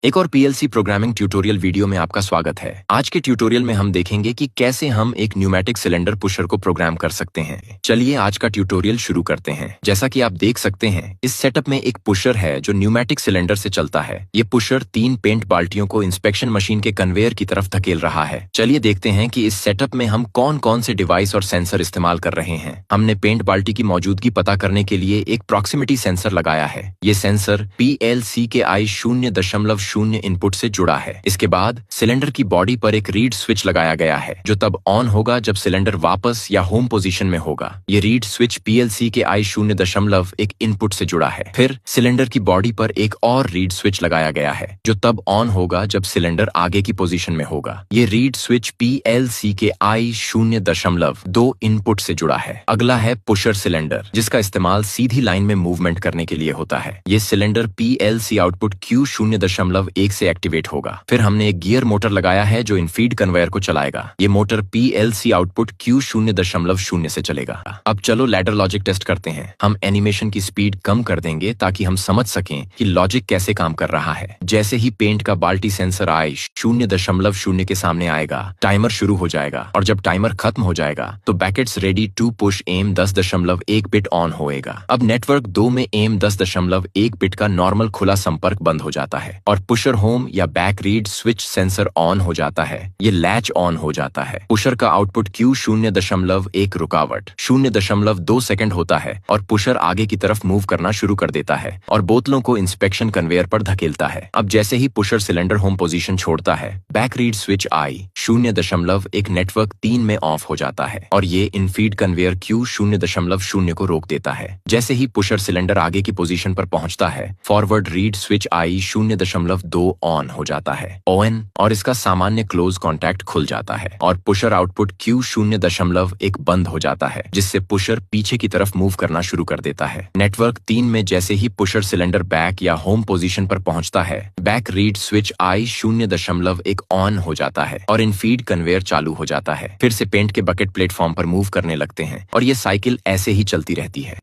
एक और PLC programming tutorial video में आपका स्वागत है। आज के ट्यूटोरियल में हम देखेंगे कि कैसे हम एक न्यूमेटिक सिलेंडर पुशर को प्रोग्राम कर सकते हैं। चलिए आज का ट्यूटोरियल शुरू करते हैं। जैसा कि आप देख सकते हैं, इस सेटअप में एक पुशर है जो न्यूमेटिक सिलेंडर से चलता है। ये पुशर 3 पेंट बाल्टियों को इंस्पेक्शन मशीन के कन्वेयर की तरफ धकेल रहा है। चलिए देखते हैं कि इस सेटअप में हम कौन कौन से डिवाइस और सेंसर इस्तेमाल कर रहे हैं। हमने पेंट बाल्टी की मौजूदगी पता करने के लिए एक प्रॉक्सिमिटी सेंसर लगाया है। ये सेंसर PLCKI 0.0 इनपुट से जुड़ा है। इसके बाद सिलेंडर की बॉडी पर एक रीड स्विच लगाया गया है जो तब ऑन होगा जब सिलेंडर वापस या होम पोजीशन में होगा। ये रीड स्विच PLCKI 0.1 इनपुट से जुड़ा है। फिर सिलेंडर की बॉडी पर एक और रीड स्विच लगाया गया है जो तब ऑन होगा जब सिलेंडर आगे की पोजीशन में होगा। ये रीड स्विच PLCKI 0.2 इनपुट से जुड़ा है। अगला है पुशर सिलेंडर, जिसका इस्तेमाल सीधी लाइन में मूवमेंट करने के लिए होता है। ये सिलेंडर PLC आउटपुट Q 0.1 से एक्टिवेट होगा। फिर हमने एक गियर मोटर लगाया है जो इनफीड कन्वेयर को चलाएगा। ये मोटर PLC आउटपुट Q 0.0 से चलेगा। अब चलो लैडर लॉजिक टेस्ट करते हैं। हम एनिमेशन की स्पीड कम कर देंगे ताकि हम समझ सकें कि लॉजिक कैसे काम कर रहा है। जैसे ही पेंट का बाल्टी सेंसर आए 0.0 के सामने आएगा, टाइमर शुरू हो जाएगा और जब टाइमर खत्म हो जाएगा तो buckets ready to push M 10.1 bit on होएगा। अब नेटवर्क 2 में एम 10.1 बिट का नॉर्मल खुला संपर्क बंद हो जाता है और पुशर होम या back reed switch sensor on हो जाता है। ये लैच ऑन हो जाता है। पुशर का आउटपुट Q 0.1 रुकावट 0.2 सेकंड होता है और पुशर आगे की तरफ मूव करना शुरू कर देता है और बोतलों को इंस्पेक्शन कन्वेयर पर धकेलता है। अब जैसे ही पुशर सिलेंडर होम पोजीशन छोड़ता है, back reed switch I 0.1 network 3 में ऑफ हो जाता है और ये इनफीड कन्वेयर Q 0.0 को रोक देता है। जैसे ही पुशर सिलेंडर आगे की पोजीशन पर पहुंचता है, forward reed switch I 0.2 on हो जाता है ON और इसका सामान्य क्लोज कॉन्टैक्ट खुल जाता है और पुशर आउटपुट Q 0.1 बंद हो जाता है, जिससे पुशर पीछे की तरफ मूव करना शुरू कर देता है। नेटवर्क 3 में जैसे ही पुशर सिलेंडर बैक या होम पोजीशन पर पहुंचता है, back reed switch I 0.1 on हो जाता है और इनफीड कन्वेयर चालू हो जाता है। फिर से पेंट के बकेट प्लेटफॉर्म पर मूव करने लगते हैं और ये साइकिल ऐसे ही चलती रहती है।